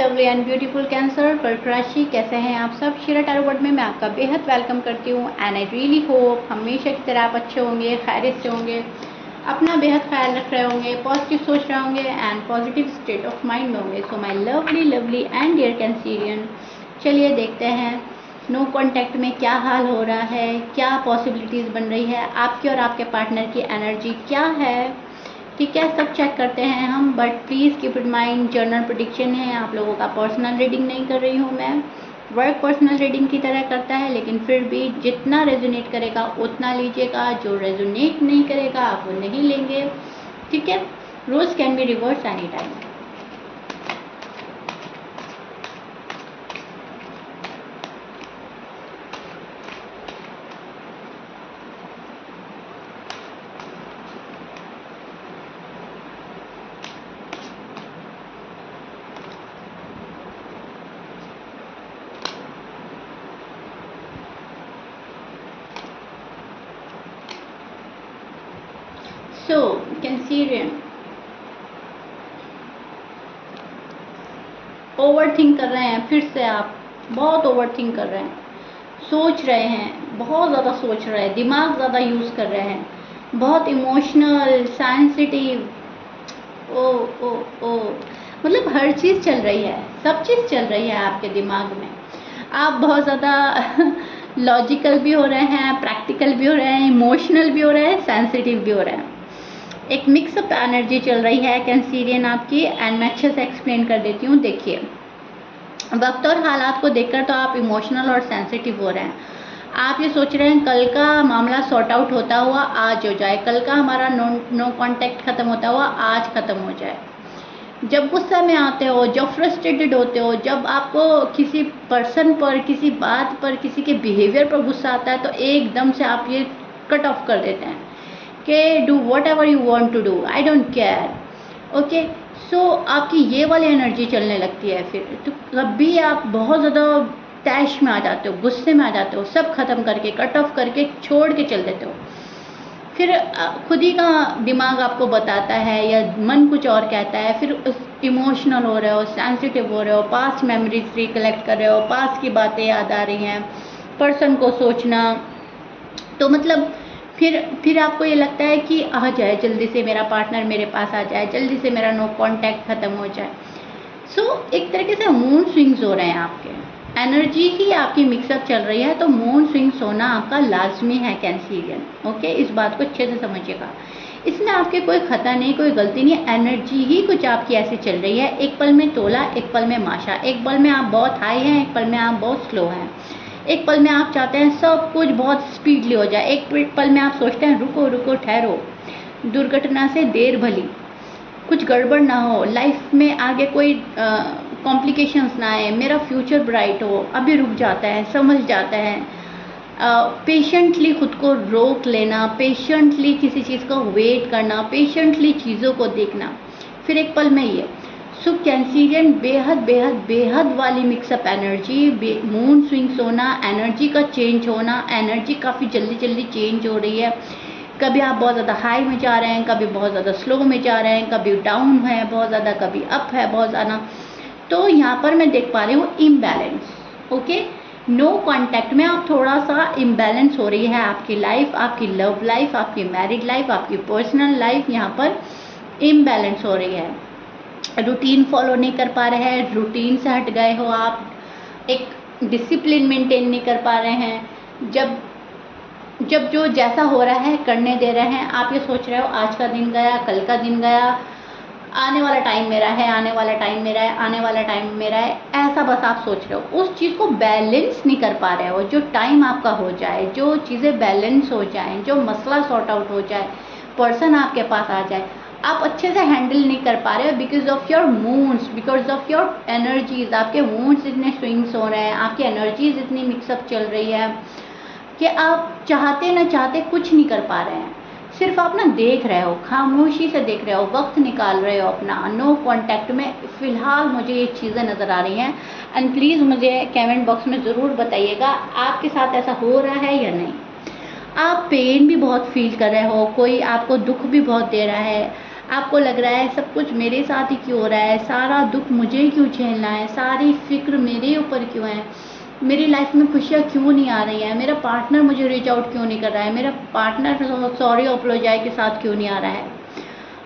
Lovely and beautiful cancer कर्क राशि, कैसे हैं आप सब। शिरा टैरो वर्ड में मैं आपका बेहद वेलकम करती हूँ एंड आई रियली होप हमेशा की तरह आप अच्छे होंगे, खैरियत से होंगे, अपना बेहद ख्याल रख रहे होंगे, पॉजिटिव सोच रहे होंगे and positive state of mind में होंगे। So my lovely and dear Cancerian, चलिए देखते हैं नो कॉन्टैक्ट में क्या हाल हो रहा है, क्या पॉसिबिलिटीज़ बन रही है, आपके और आपके पार्टनर की एनर्जी क्या है। ठीक है, सब चेक करते हैं हम, but please keep in mind journal prediction है, आप लोगों का पर्सनल रीडिंग नहीं कर रही हूँ मैं। वर्क पर्सनल रीडिंग की तरह करता है, लेकिन फिर भी जितना रेजोनेट करेगा उतना लीजिएगा, जो रेजोनेट नहीं करेगा आप वो नहीं लेंगे। ठीक है, rose can be reverse any time. So Cancerian, over think कर रहे हैं, फिर से आप बहुत ओवर थिंक कर रहे हैं, सोच रहे हैं, बहुत ज़्यादा सोच रहे हैं, दिमाग ज़्यादा यूज़ कर रहे हैं, बहुत इमोशनल सेंसिटिव, ओ ओ ओ मतलब हर चीज़ चल रही है, सब चीज़ चल रही है आपके दिमाग में। आप बहुत ज़्यादा लॉजिकल भी हो रहे हैं, प्रैक्टिकल भी हो रहे हैं, इमोशनल भी हो रहे हैं, सेंसिटिव भी हो रहे हैं। एक मिक्सअप एनर्जी चल रही है कैंसरियन आपकी, एंड मैं अच्छे से एक्सप्लेन कर देती हूँ। देखिए, वक्त और हालात को देखकर तो आप इमोशनल और सेंसिटिव हो रहे हैं। आप ये सोच रहे हैं कल का मामला सॉर्ट आउट होता हुआ आज हो जाए, कल का हमारा नो कांटेक्ट खत्म होता हुआ आज खत्म हो जाए। जब गुस्सा में आते हो, जब फ्रस्ट्रेटेड होते हो, जब आपको किसी पर्सन पर, किसी बात पर, किसी के बिहेवियर पर गुस्सा आता है, तो एकदम से आप ये कट ऑफ कर देते हैं कि do what ever you want to do, I don't care. Okay, so आपकी ये वाली एनर्जी चलने लगती है। फिर तो कभी आप बहुत ज़्यादा तैश में आ जाते हो, गुस्से में आ जाते हो, सब खत्म करके, कट ऑफ करके, छोड़ के चल देते हो। फिर खुद ही का दिमाग आपको बताता है या मन कुछ और कहता है, फिर इमोशनल हो रहे हो, सेंसिटिव हो रहे हो, पास्ट मेमोरीज रिकलेक्ट कर रहे हो, पास्ट की बातें याद आ रही हैं, पर्सन को सोचना, तो मतलब फिर आपको ये लगता है कि आ जाए जल्दी से मेरा पार्टनर मेरे पास आ जाए, जल्दी से मेरा नो कांटेक्ट खत्म हो जाए। सो एक तरीके से मूड स्विंग्स हो रहे हैं आपके, एनर्जी ही आपकी मिक्सअप चल रही है, तो मूड स्विंग्स होना आपका लाजमी है कैंसरियन। ओके, इस बात को अच्छे से समझिएगा, इसमें आपके कोई खता नहीं, कोई गलती नहीं, एनर्जी ही कुछ आपकी ऐसी चल रही है। एक पल में तोला, एक पल में माशा, एक पल में आप बहुत हाई हैं, एक पल में आप बहुत स्लो हैं, एक पल में आप चाहते हैं सब कुछ बहुत स्पीडली हो जाए, एक पल में आप सोचते हैं रुको रुको ठहरो, दुर्घटना से देर भली, कुछ गड़बड़ ना हो, लाइफ में आगे कोई कॉम्प्लिकेशंस ना आए, मेरा फ्यूचर ब्राइट हो, अभी रुक जाता है, समझ जाता है। पेशेंटली खुद को रोक लेना, पेशेंटली किसी चीज़ का वेट करना, पेशेंटली चीज़ों को देखना, फिर एक पल में ये। सो कैंसरियन, बेहद बेहद बेहद वाली मिक्सअप एनर्जी, मूड स्विंग्स होना, एनर्जी का चेंज होना, एनर्जी काफ़ी जल्दी जल्दी चेंज हो रही है। कभी आप बहुत ज़्यादा हाई में जा रहे हैं, कभी बहुत ज़्यादा स्लो में जा रहे हैं, कभी डाउन है बहुत ज़्यादा, कभी अप है बहुत ज़्यादा। तो यहाँ पर मैं देख पा रही हूँ इम्बैलेंस। ओके, नो कांटेक्ट में आप थोड़ा सा इम्बैलेंस हो रही है आपकी लाइफ, आपकी लव लाइफ, आपकी मैरिड लाइफ, आपकी पर्सनल लाइफ, यहाँ पर इम्बैलेंस हो रही है। रूटीन फॉलो नहीं कर पा रहे हैं, रूटीन से हट गए हो आप, एक डिसिप्लिन मेंटेन नहीं कर पा रहे हैं। जब जो जैसा हो रहा है करने दे रहे हैं, आप ये सोच रहे हो आज का दिन गया, कल का दिन गया, आने वाला टाइम मेरा है, आने वाला टाइम मेरा है, आने वाला टाइम मेरा है, ऐसा बस आप सोच रहे हो, उस चीज़ को बैलेंस नहीं कर पा रहे हो। जो टाइम आपका हो जाए, जो चीज़ें बैलेंस हो जाएं, जो मसला सॉर्ट आउट हो जाए, पर्सन आपके पास आ जाए, आप अच्छे से हैंडल नहीं कर पा रहे हो because of your moods, because of your energies. आपके मूड्स इतने स्विंग्स हो रहे हैं, आपकी एनर्जीज इतनी मिक्सअप चल रही है कि आप चाहते ना चाहते कुछ नहीं कर पा रहे हैं। सिर्फ आप ना देख रहे हो, खामोशी से देख रहे हो, वक्त निकाल रहे हो अपना। नो कांटेक्ट में फ़िलहाल मुझे ये चीज़ें नज़र आ रही हैं, एंड प्लीज़ मुझे कमेंट बॉक्स में ज़रूर बताइएगा आपके साथ ऐसा हो रहा है या नहीं। आप पेन भी बहुत फील कर रहे हो, कोई आपको दुख भी बहुत दे रहा है, आपको लग रहा है सब कुछ मेरे साथ ही क्यों हो रहा है, सारा दुख मुझे ही क्यों झेलना है, सारी फिक्र मेरे ऊपर क्यों है, मेरी लाइफ में खुशियाँ क्यों नहीं आ रही हैं, मेरा पार्टनर मुझे रीच आउट क्यों नहीं कर रहा है, मेरा पार्टनर सॉरी अपोलोजाइज के साथ क्यों नहीं आ रहा है।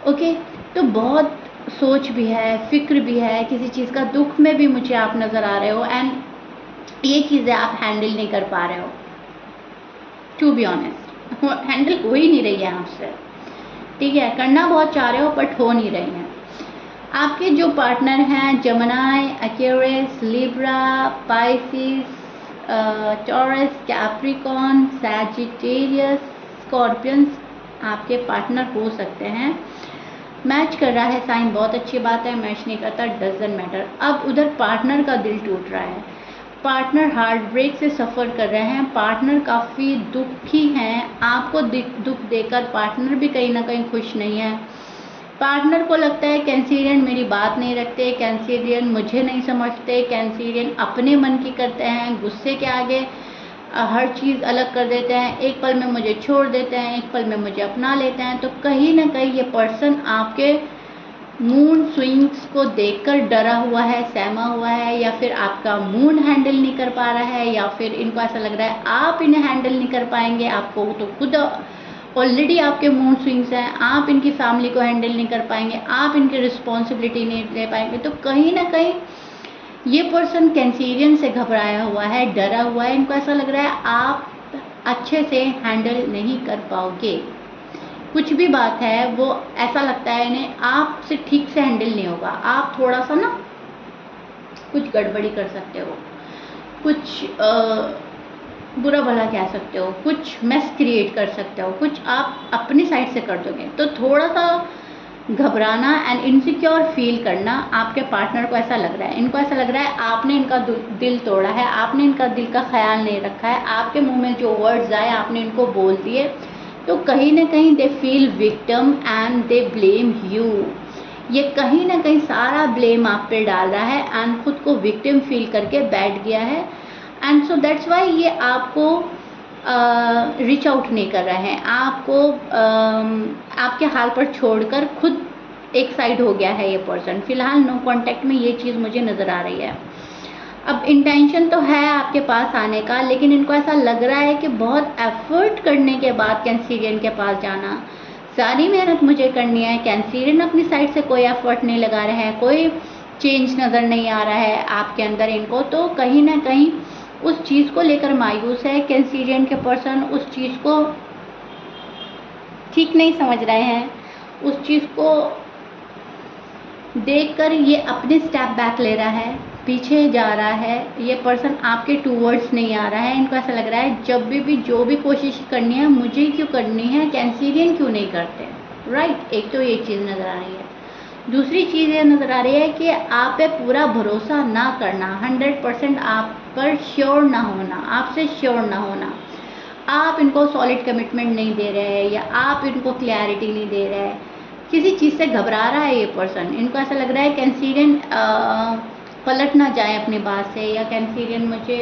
ओके, तो बहुत सोच भी है, फिक्र भी है, किसी चीज़ का दुख में भी मुझे आप नज़र आ रहे हो एंड ये चीज़ें आप हैंडल नहीं कर पा रहे हो। टू बी ऑनेस्ट हैंडल हो ही नहीं रही है आपसे, ठीक है, करना बहुत चाह रहे हो बट हो नहीं रही है। आपके जो पार्टनर हैं Gemini, Aquarius, Libra, Pisces, Taurus, Capricorn, Sagittarius, scorpions आपके पार्टनर हो सकते हैं। मैच कर रहा है साइन, बहुत अच्छी बात है, मैच नहीं करता डजंट मैटर। अब उधर पार्टनर का दिल टूट रहा है, पार्टनर हार्ट ब्रेक से सफ़र कर रहे हैं, पार्टनर काफ़ी दुखी हैं, आपको दुख देकर पार्टनर भी कहीं ना कहीं खुश नहीं है। पार्टनर को लगता है कैंसीरियन मेरी बात नहीं रखते, कैंसीरियन मुझे नहीं समझते, कैंसीरियन अपने मन की करते हैं, गुस्से के आगे हर चीज़ अलग कर देते हैं, एक पल में मुझे छोड़ देते हैं, एक पल में मुझे अपना लेते हैं। तो कहीं ना कहीं ये पर्सन आपके मूड स्विंग्स को देखकर डरा हुआ है, सहमा हुआ है, या फिर आपका मूड हैंडल नहीं कर पा रहा है, या फिर इनको ऐसा लग रहा है आप इन्हें हैंडल नहीं कर पाएंगे, आपको तो खुद ऑलरेडी आपके मूड स्विंग्स हैं, आप इनकी फैमिली को हैंडल नहीं कर पाएंगे, आप इनकी रिस्पॉन्सिबिलिटी नहीं ले पाएंगे। तो कहीं ना कहीं ये पर्सन कैंसीरियन से घबराया हुआ है, डरा हुआ है, इनको ऐसा लग रहा है आप अच्छे से हैंडल नहीं कर पाओगे, कुछ भी बात है वो ऐसा लगता है इन्हें आपसे ठीक से हैंडल नहीं होगा, आप थोड़ा सा ना कुछ गड़बड़ी कर सकते हो, कुछ बुरा भला कह सकते हो, कुछ मेस क्रिएट कर सकते हो, कुछ आप अपनी साइड से कर दोगे। तो थोड़ा सा घबराना एंड इनसिक्योर फील करना आपके पार्टनर को ऐसा लग रहा है, इनको ऐसा लग रहा है आपने इनका दिल तोड़ा है, आपने इनका दिल का ख्याल नहीं रखा है, आपके मुंह में जो वर्ड्स आए आपने इनको बोल दिए। तो कहीं ना कहीं they feel victim and they blame you, ये कहीं ना कहीं सारा ब्लेम आप पे डाल रहा है एंड खुद को विक्टिम फील करके बैठ गया है एंड सो दैट्स वाई ये आपको रीच आउट नहीं कर रहे हैं, आपको आपके हाल पर छोड़कर खुद एक साइड हो गया है ये पर्सन। फिलहाल नो कांटेक्ट में ये चीज़ मुझे नज़र आ रही है। अब इंटेंशन तो है आपके पास आने का, लेकिन इनको ऐसा लग रहा है कि बहुत एफर्ट करने के बाद कैंसीरियन के पास जाना, सारी मेहनत मुझे करनी है, कैंसीरियन अपनी साइड से कोई एफर्ट नहीं लगा रहे हैं, कोई चेंज नज़र नहीं आ रहा है आपके अंदर इनको। तो कहीं ना कहीं उस चीज़ को लेकर मायूस है कैंसीरियन के पर्सन, उस चीज़ को ठीक नहीं समझ रहे हैं, उस चीज़ को देखकर ये अपने स्टेप बैक ले रहा है, पीछे जा रहा है, ये पर्सन आपके टूवर्ड्स नहीं आ रहा है। इनको ऐसा लग रहा है जब भी जो भी कोशिश करनी है मुझे क्यों करनी है, कैंसीरियन क्यों नहीं करते, राइट। एक तो ये चीज़ नज़र आ रही है। दूसरी चीज़ ये नज़र आ रही है कि आप पे पूरा भरोसा ना करना, 100% आप पर श्योर ना होना, आपसे श्योर ना होना, आप इनको सॉलिड कमिटमेंट नहीं दे रहे हैं या आप इनको क्लैरिटी नहीं दे रहे हैं, किसी चीज़ से घबरा रहा है ये पर्सन। इनको ऐसा लग रहा है कैंसीरियन पलट ना जाए अपनी बात से, या कैंसीरियन मुझे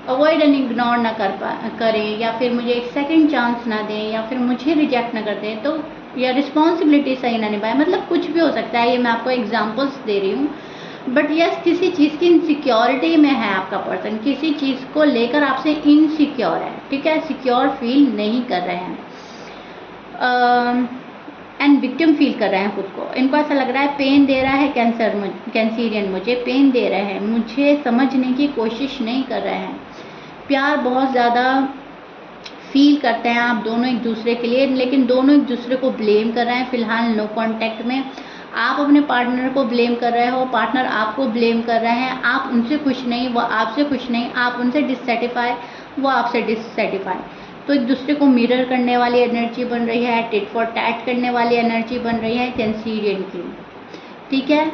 अवॉइड एंड इग्नोर ना करें, या फिर मुझे एक सेकंड चांस ना दें, या फिर मुझे रिजेक्ट ना कर दें, तो या रिस्पॉन्सिबिलिटी सही ना निभाए, मतलब कुछ भी हो सकता है। ये मैं आपको एग्जांपल्स दे रही हूँ, बट यस किसी चीज़ की इनसिक्योरिटी में है आपका पर्सन, किसी चीज़ को लेकर आपसे इनसिक्योर है, ठीक है, सिक्योर फील नहीं कर रहे हैं एंड विक्टिम फील कर रहे हैं खुद को। इनको ऐसा लग रहा है पेन दे रहा है कैंसीरियन, मुझे पेन दे रहे हैं, मुझे समझने की कोशिश नहीं कर रहे हैं, प्यार बहुत ज़्यादा फील करते हैं आप दोनों एक दूसरे के लिए, लेकिन दोनों एक दूसरे को ब्लेम कर रहे हैं। फिलहाल नो कांटेक्ट में आप अपने पार्टनर को ब्लेम कर रहे हो, पार्टनर आपको ब्लेम कर रहे हैं, आप उनसे खुश नहीं, वो आपसे खुश नहीं, आप उनसे डिससेटिफाई, वो आपसे डिससेटिफाई। तो एक दूसरे को मिरर करने वाली एनर्जी बन रही है, टिट फॉर टैट करने वाली एनर्जी बन रही है कैंसीरियन की, ठीक है।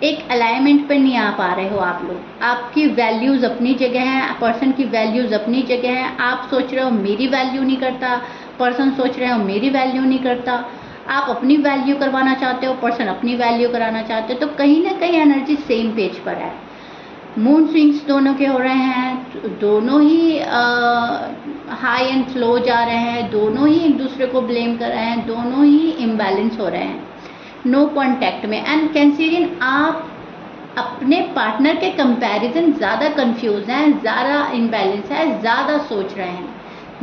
एक अलाइनमेंट पर नहीं आ पा रहे हो आप लोग, आपकी वैल्यूज़ अपनी जगह हैं, पर्सन की वैल्यूज़ अपनी जगह हैं, आप सोच रहे हो मेरी वैल्यू नहीं करता, पर्सन सोच रहे हो मेरी वैल्यू नहीं करता, आप अपनी वैल्यू करवाना चाहते हो, पर्सन अपनी वैल्यू कराना चाहते हो। तो कहीं ना कहीं एनर्जी सेम पेज पर है, मूड स्विंग्स दोनों के हो रहे हैं, दोनों ही हाई एंड लो जा रहे हैं, दोनों ही एक दूसरे को ब्लेम कर रहे हैं, दोनों ही इम्बैलेंस हो रहे हैं। नो कांटेक्ट में। एंड कैंसेरियन आप अपने पार्टनर के कंपैरिजन ज़्यादा कंफ्यूज हैं, ज़्यादा इनबैलेंस है, ज़्यादा सोच रहे हैं,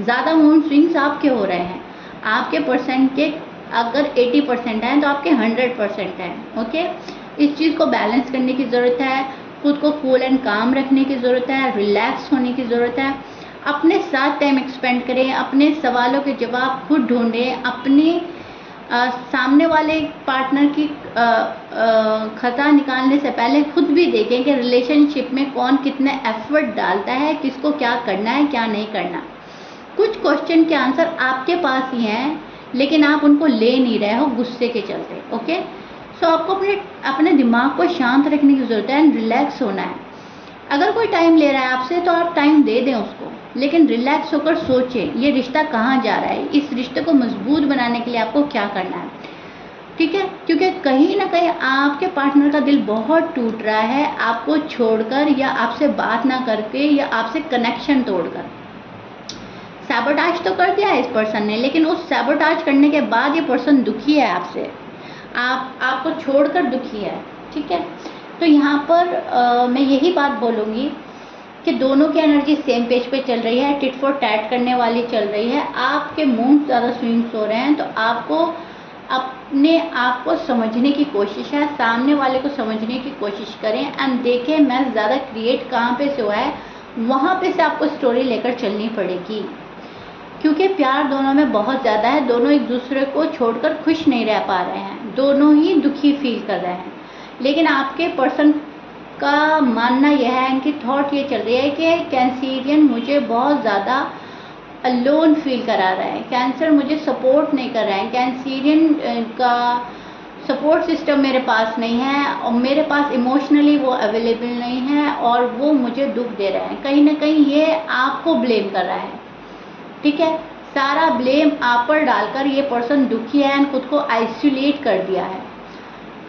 ज़्यादा मूड स्विंग्स आपके हो रहे हैं। आपके परसेंट के अगर 80% हैं तो आपके 100% हैं। ओके, इस चीज़ को बैलेंस करने की ज़रूरत है, खुद को कूल एंड काम रखने की ज़रूरत है, रिलैक्स होने की ज़रूरत है, अपने साथ टाइम एक्सपेंड करें, अपने सवालों के जवाब खुद ढूंढें, अपने सामने वाले पार्टनर की खता निकालने से पहले खुद भी देखें कि रिलेशनशिप में कौन कितने एफर्ट डालता है, किसको क्या करना है क्या नहीं करना। कुछ क्वेश्चन के आंसर आपके पास ही हैं लेकिन आप उनको ले नहीं रहे हो गुस्से के चलते। ओके, सो आपको अपने दिमाग को शांत रखने की ज़रूरत है एंड रिलैक्स होना है। अगर कोई टाइम ले रहा है आपसे तो आप टाइम दे दें उसको, लेकिन रिलैक्स होकर सोचें ये रिश्ता कहाँ जा रहा है, इस रिश्ते को मजबूत बनाने के लिए आपको क्या करना है। ठीक है, क्योंकि कहीं ना कहीं आपके पार्टनर का दिल बहुत टूट रहा है आपको छोड़कर, या आपसे बात ना करके, या आपसे कनेक्शन तोड़कर। सैबोटाज तो कर दिया है इस पर्सन ने, लेकिन उस सैबोटाज करने के बाद ये पर्सन दुखी है आपसे, आपको छोड़कर दुखी है। ठीक है, तो यहाँ पर मैं यही बात बोलूँगी कि दोनों की एनर्जी सेम पेज पे चल रही है, टिट फॉर टैट करने वाली चल रही है। आपके मूड ज़्यादा स्विंग्स हो रहे हैं, तो आपको अपने आप को समझने की कोशिश है, सामने वाले को समझने की कोशिश करें एंड देखें मैं ज़्यादा क्रिएट कहाँ पे से हुआ है, वहाँ पे से आपको स्टोरी लेकर चलनी पड़ेगी। क्योंकि प्यार दोनों में बहुत ज़्यादा है, दोनों एक दूसरे को छोड़कर खुश नहीं रह पा रहे हैं, दोनों ही दुखी फील कर रहे हैं। लेकिन आपके पर्सन का मानना यह है, इनकी थॉट ये चल रही है कि कैंसेरियन मुझे बहुत ज़्यादा अलोन फील करा रहा है, कैंसर मुझे सपोर्ट नहीं कर रहा है, कैंसेरियन का सपोर्ट सिस्टम मेरे पास नहीं है और मेरे पास इमोशनली वो अवेलेबल नहीं है और वो मुझे दुख दे रहे हैं। कहीं ना कहीं ये आपको ब्लेम कर रहा है। ठीक है, सारा ब्लेम आप पर डालकर ये पर्सन दुखी है एंड खुद को आइसोलेट कर दिया है।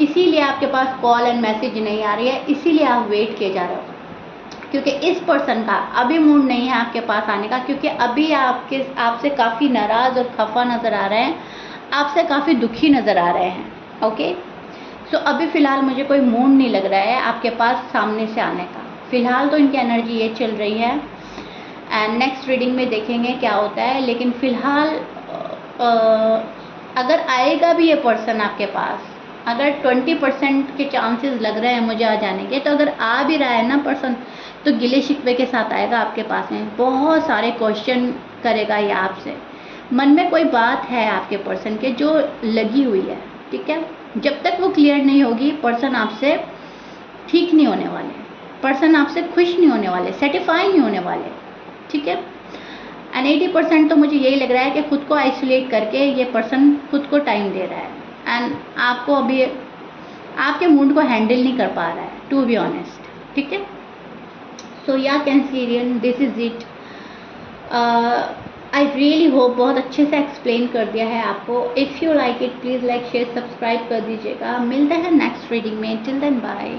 इसीलिए आपके पास कॉल एंड मैसेज नहीं आ रही है, इसीलिए आप वेट किए जा रहे हो, क्योंकि इस पर्सन का अभी मूड नहीं है आपके पास आने का, क्योंकि अभी आपसे काफ़ी नाराज़ और खफा नज़र आ रहे हैं, आपसे काफ़ी दुखी नज़र आ रहे हैं। ओके, सो अभी फ़िलहाल मुझे कोई मूड नहीं लग रहा है आपके पास सामने से आने का। फ़िलहाल तो इनकी एनर्जी ये चल रही है एंड नेक्स्ट रीडिंग में देखेंगे क्या होता है। लेकिन फ़िलहाल अगर आएगा भी ये पर्सन आपके पास, अगर 20% के चांसेस लग रहे हैं मुझे आ जाने के, तो अगर आ भी रहा है ना पर्सन, तो गिले शिकवे के साथ आएगा आपके पास में, बहुत सारे क्वेश्चन करेगा ये आपसे। मन में कोई बात है आपके पर्सन के जो लगी हुई है। ठीक है, जब तक वो क्लियर नहीं होगी पर्सन आपसे ठीक नहीं होने वाले, पर्सन आपसे खुश नहीं होने वाले, सेटिस्फाई नहीं होने वाले। ठीक है, एंड 80% तो मुझे यही लग रहा है कि खुद को आइसोलेट करके ये पर्सन खुद को टाइम दे रहा है एंड आपको अभी आपके मूड को हैंडल नहीं कर पा रहा है, टू बी ऑनेस्ट। ठीक है, सो या Cancerian, this is it. I really hope बहुत अच्छे से एक्सप्लेन कर दिया है आपको। If you like it please like share subscribe कर दीजिएगा। मिलते हैं नेक्स्ट रीडिंग में, टिल देन बाय।